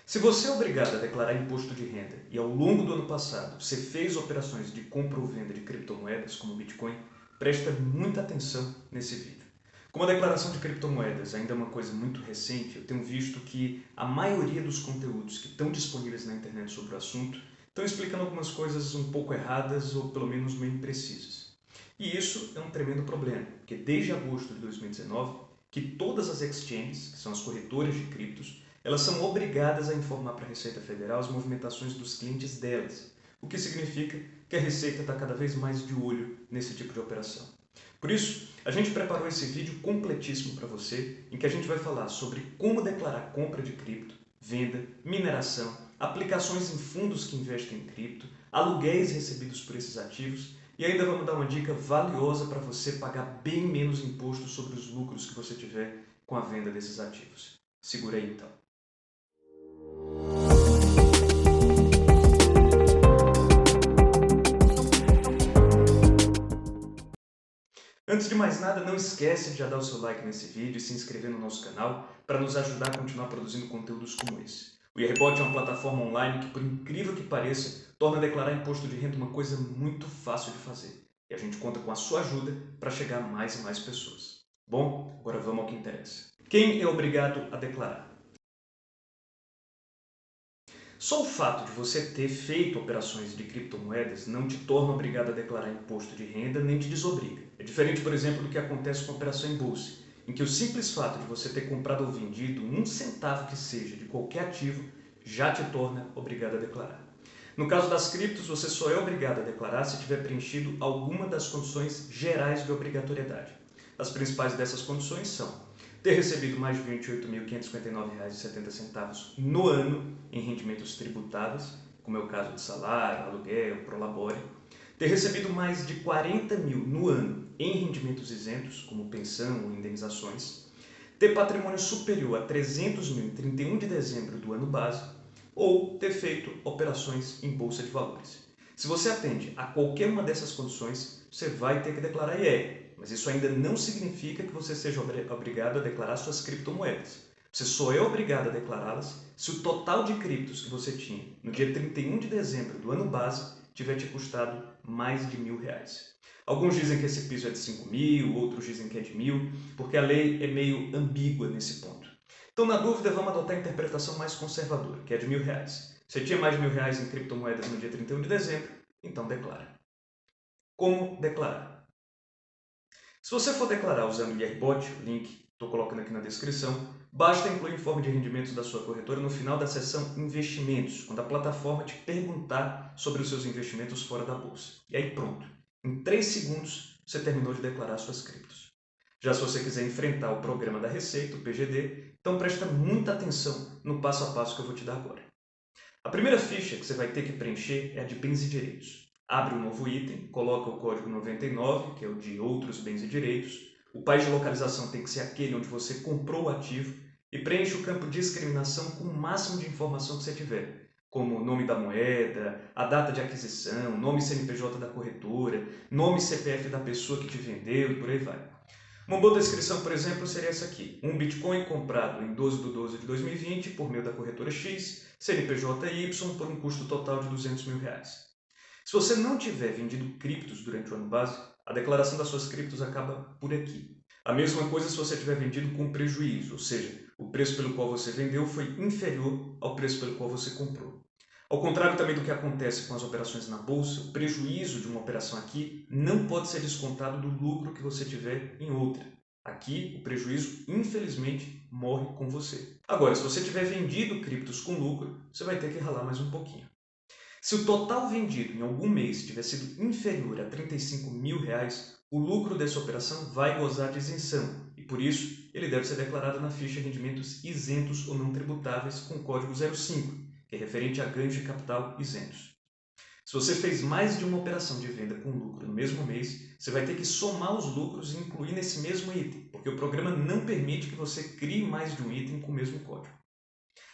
Se você é obrigado a declarar imposto de renda e ao longo do ano passado você fez operações de compra ou venda de criptomoedas como Bitcoin, presta muita atenção nesse vídeo. Como a declaração de criptomoedas ainda é uma coisa muito recente, eu tenho visto que a maioria dos conteúdos que estão disponíveis na internet sobre o assunto estão explicando algumas coisas um pouco erradas ou pelo menos meio imprecisas. E isso é um tremendo problema, porque desde agosto de 2019 que todas as exchanges, que são as corretoras de criptos, elas são obrigadas a informar para a Receita Federal as movimentações dos clientes delas, o que significa que a Receita está cada vez mais de olho nesse tipo de operação. Por isso, a gente preparou esse vídeo completíssimo para você, em que a gente vai falar sobre como declarar compra de cripto, venda, mineração, aplicações em fundos que investem em cripto, aluguéis recebidos por esses ativos e ainda vamos dar uma dica valiosa para você pagar bem menos imposto sobre os lucros que você tiver com a venda desses ativos. Segura aí então. Antes de mais nada, não esquece de já dar o seu like nesse vídeo e se inscrever no nosso canal para nos ajudar a continuar produzindo conteúdos como esse. O IRBot é uma plataforma online que, por incrível que pareça, torna declarar imposto de renda uma coisa muito fácil de fazer. E a gente conta com a sua ajuda para chegar a mais e mais pessoas. Bom, agora vamos ao que interessa. Quem é obrigado a declarar? Só o fato de você ter feito operações de criptomoedas não te torna obrigado a declarar imposto de renda nem te desobriga. É diferente, por exemplo, do que acontece com a operação em bolsa, em que o simples fato de você ter comprado ou vendido um centavo que seja de qualquer ativo já te torna obrigado a declarar. No caso das criptos, você só é obrigado a declarar se tiver preenchido alguma das condições gerais de obrigatoriedade. As principais dessas condições são ter recebido mais de R$ 28.559,70 no ano em rendimentos tributáveis, como é o caso de salário, aluguel, prolabore, ter recebido mais de 40 mil no ano em rendimentos isentos, como pensão ou indenizações, ter patrimônio superior a 300 mil em 31 de dezembro do ano base, ou ter feito operações em bolsa de valores. Se você atende a qualquer uma dessas condições, você vai ter que declarar IR, mas isso ainda não significa que você seja obrigado a declarar suas criptomoedas. Você só é obrigado a declará-las se o total de criptos que você tinha no dia 31 de dezembro do ano base tiver te custado mais de R$ 1.000. Alguns dizem que esse piso é de 5 mil, outros dizem que é de 1.000, porque a lei é meio ambígua nesse ponto. Então, na dúvida, vamos adotar a interpretação mais conservadora, que é de R$ 1.000. Você tinha mais de R$ 1.000 em criptomoedas no dia 31 de dezembro, então declara. Como declarar? Se você for declarar usando o IRBot, o link estou colocando aqui na descrição, basta incluir o informe de rendimentos da sua corretora no final da seção Investimentos, quando a plataforma te perguntar sobre os seus investimentos fora da bolsa. E aí pronto, em 3 segundos você terminou de declarar suas criptos. Já se você quiser enfrentar o programa da Receita, o PGD, então presta muita atenção no passo a passo que eu vou te dar agora. A primeira ficha que você vai ter que preencher é a de bens e direitos. Abre um novo item, coloca o código 99, que é o de outros bens e direitos. O país de localização tem que ser aquele onde você comprou o ativo e preenche o campo discriminação com o máximo de informação que você tiver, como o nome da moeda, a data de aquisição, nome CNPJ da corretora, nome CPF da pessoa que te vendeu e por aí vai. Uma boa descrição, por exemplo, seria essa aqui. Um Bitcoin comprado em 12 de 12 de 2020 por meio da corretora X, CNPJ Y, por um custo total de R$ 200 mil. Se você não tiver vendido criptos durante o ano base, a declaração das suas criptos acaba por aqui. A mesma coisa se você tiver vendido com prejuízo, ou seja, o preço pelo qual você vendeu foi inferior ao preço pelo qual você comprou. Ao contrário também do que acontece com as operações na bolsa, o prejuízo de uma operação aqui não pode ser descontado do lucro que você tiver em outra. Aqui, o prejuízo, infelizmente, morre com você. Agora, se você tiver vendido criptos com lucro, você vai ter que ralar mais um pouquinho. Se o total vendido em algum mês tiver sido inferior a R$ 35 mil, o lucro dessa operação vai gozar de isenção e, por isso, ele deve ser declarado na ficha rendimentos isentos ou não tributáveis com código 05, que é referente a ganhos de capital isentos. Se você fez mais de uma operação de venda com lucro no mesmo mês, você vai ter que somar os lucros e incluir nesse mesmo item, porque o programa não permite que você crie mais de um item com o mesmo código.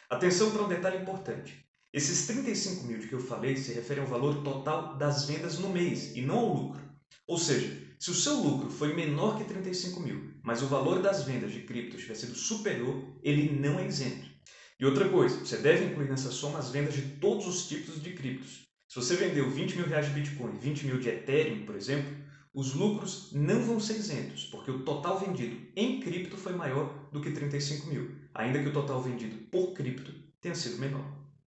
Atenção para um detalhe importante. Esses 35 mil de que eu falei se referem ao valor total das vendas no mês e não ao lucro. Ou seja, se o seu lucro foi menor que 35 mil, mas o valor das vendas de cripto tiver sido superior, ele não é isento. E outra coisa, você deve incluir nessa soma as vendas de todos os tipos de criptos. Se você vendeu 20 mil reais de Bitcoin, 20 mil de Ethereum, por exemplo, os lucros não vão ser isentos, porque o total vendido em cripto foi maior do que 35 mil, ainda que o total vendido por cripto tenha sido menor.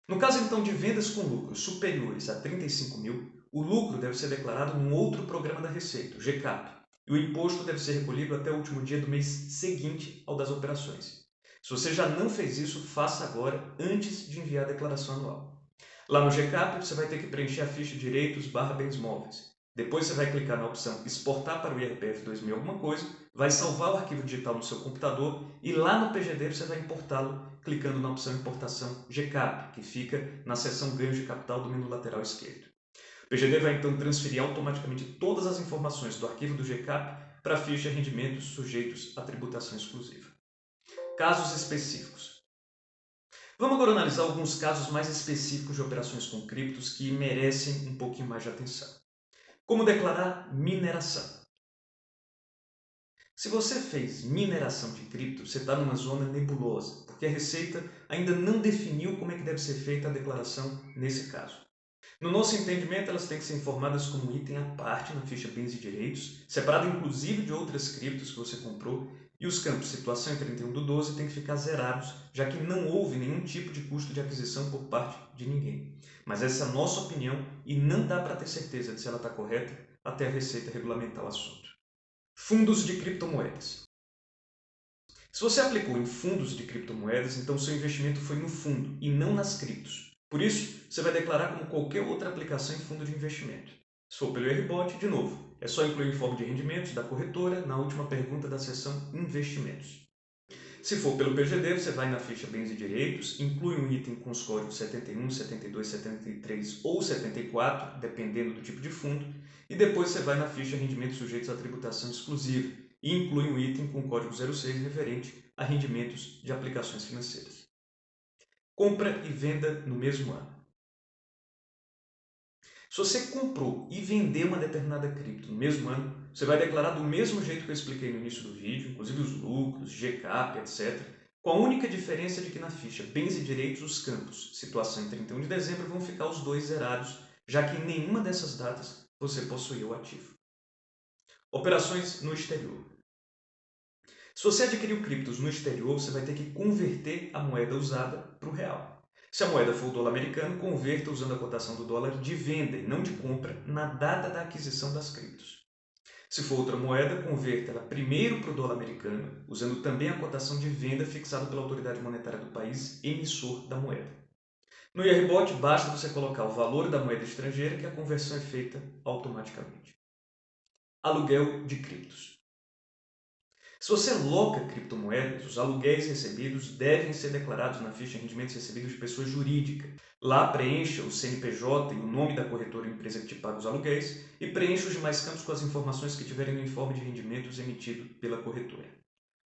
No caso então de vendas com lucros superiores a 35 mil, o lucro deve ser declarado num outro programa da Receita, o GCAP, e o imposto deve ser recolhido até o último dia do mês seguinte ao das operações. Se você já não fez isso, faça agora, antes de enviar a declaração anual. Lá no GCAP, você vai ter que preencher a ficha Direitos/Bens Móveis. Depois você vai clicar na opção Exportar para o IRPF 2000 alguma coisa, vai salvar o arquivo digital no seu computador e lá no PGD você vai importá-lo clicando na opção Importação GCAP, que fica na seção Ganhos de Capital do menu lateral esquerdo. O PGD vai então transferir automaticamente todas as informações do arquivo do GCAP para a ficha Rendimentos sujeitos à tributação exclusiva. Casos específicos. Vamos agora analisar alguns casos mais específicos de operações com criptos que merecem um pouquinho mais de atenção. Como declarar mineração? Se você fez mineração de cripto, você está numa zona nebulosa, porque a Receita ainda não definiu como é que deve ser feita a declaração nesse caso. No nosso entendimento, elas têm que ser informadas como item à parte na ficha Bens e Direitos, separado inclusive de outras criptos que você comprou, e os campos Situação e 31/12 têm que ficar zerados, já que não houve nenhum tipo de custo de aquisição por parte de ninguém. Mas essa é a nossa opinião e não dá para ter certeza de se ela está correta até a Receita regulamentar o assunto. Fundos de criptomoedas. Se você aplicou em fundos de criptomoedas, então seu investimento foi no fundo e não nas criptos. Por isso, você vai declarar como qualquer outra aplicação em fundo de investimento. Se for pelo IRBOT, de novo, é só incluir o informe de rendimentos da corretora na última pergunta da seção Investimentos. Se for pelo PGD, você vai na ficha Bens e Direitos, inclui um item com os códigos 71, 72, 73 ou 74, dependendo do tipo de fundo, e depois você vai na ficha Rendimentos sujeitos à tributação exclusiva e inclui um item com o código 06 referente a rendimentos de aplicações financeiras. Compra e venda no mesmo ano. Se você comprou e vendeu uma determinada cripto no mesmo ano, você vai declarar do mesmo jeito que eu expliquei no início do vídeo, inclusive os lucros, GCAP, etc., com a única diferença de que na ficha Bens e Direitos os campos Situação em 31 de dezembro vão ficar os dois zerados, já que em nenhuma dessas datas você possuía o ativo. Operações no exterior. Se você adquiriu criptos no exterior, você vai ter que converter a moeda usada para o real. Se a moeda for o dólar americano, converta usando a cotação do dólar de venda e não de compra na data da aquisição das criptos. Se for outra moeda, converta ela primeiro para o dólar americano, usando também a cotação de venda fixada pela autoridade monetária do país emissor da moeda. No IRBOT, basta você colocar o valor da moeda estrangeira que a conversão é feita automaticamente. Aluguel de criptos. Se você loca criptomoedas, os aluguéis recebidos devem ser declarados na ficha Rendimentos Recebidos de Pessoa Jurídica. Lá preencha o CNPJ e o nome da corretora ou empresa que te paga os aluguéis e preencha os demais campos com as informações que tiverem no informe de rendimentos emitido pela corretora.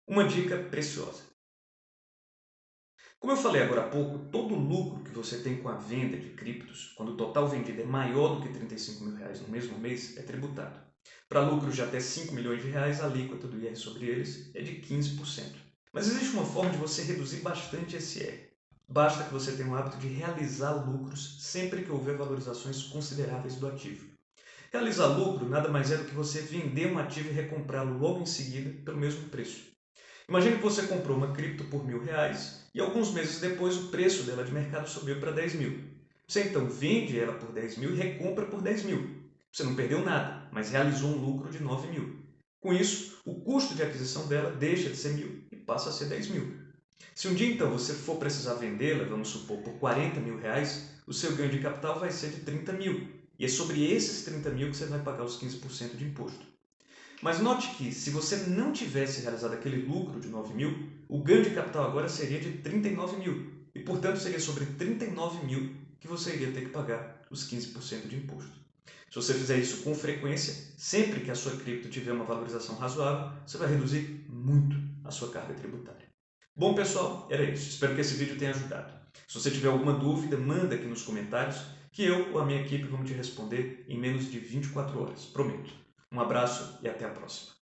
Uma dica preciosa. Como eu falei agora há pouco, todo lucro que você tem com a venda de criptos, quando o total vendido é maior do que 35 mil reais no mesmo mês, é tributado. Para lucros de até 5 milhões de reais, a alíquota do IR sobre eles é de 15%. Mas existe uma forma de você reduzir bastante esse IR. Basta que você tenha o hábito de realizar lucros sempre que houver valorizações consideráveis do ativo. Realizar lucro nada mais é do que você vender um ativo e recomprá-lo logo em seguida pelo mesmo preço. Imagine que você comprou uma cripto por R$1.000 e alguns meses depois o preço dela de mercado subiu para 10 mil. Você então vende ela por 10 mil e recompra por 10 mil. Você não perdeu nada, mas realizou um lucro de 9 mil. Com isso, o custo de aquisição dela deixa de ser 1.000 e passa a ser 10 mil. Se um dia então você for precisar vendê-la, vamos supor, por 40 mil reais, o seu ganho de capital vai ser de 30 mil. E é sobre esses 30 mil que você vai pagar os 15% de imposto. Mas note que, se você não tivesse realizado aquele lucro de 9 mil, o ganho de capital agora seria de 39 mil. E, portanto, seria sobre 39 mil que você iria ter que pagar os 15% de imposto. Se você fizer isso com frequência, sempre que a sua cripto tiver uma valorização razoável, você vai reduzir muito a sua carga tributária. Bom, pessoal, era isso. Espero que esse vídeo tenha ajudado. Se você tiver alguma dúvida, manda aqui nos comentários que eu ou a minha equipe vamos te responder em menos de 24 horas. Prometo. Um abraço e até a próxima.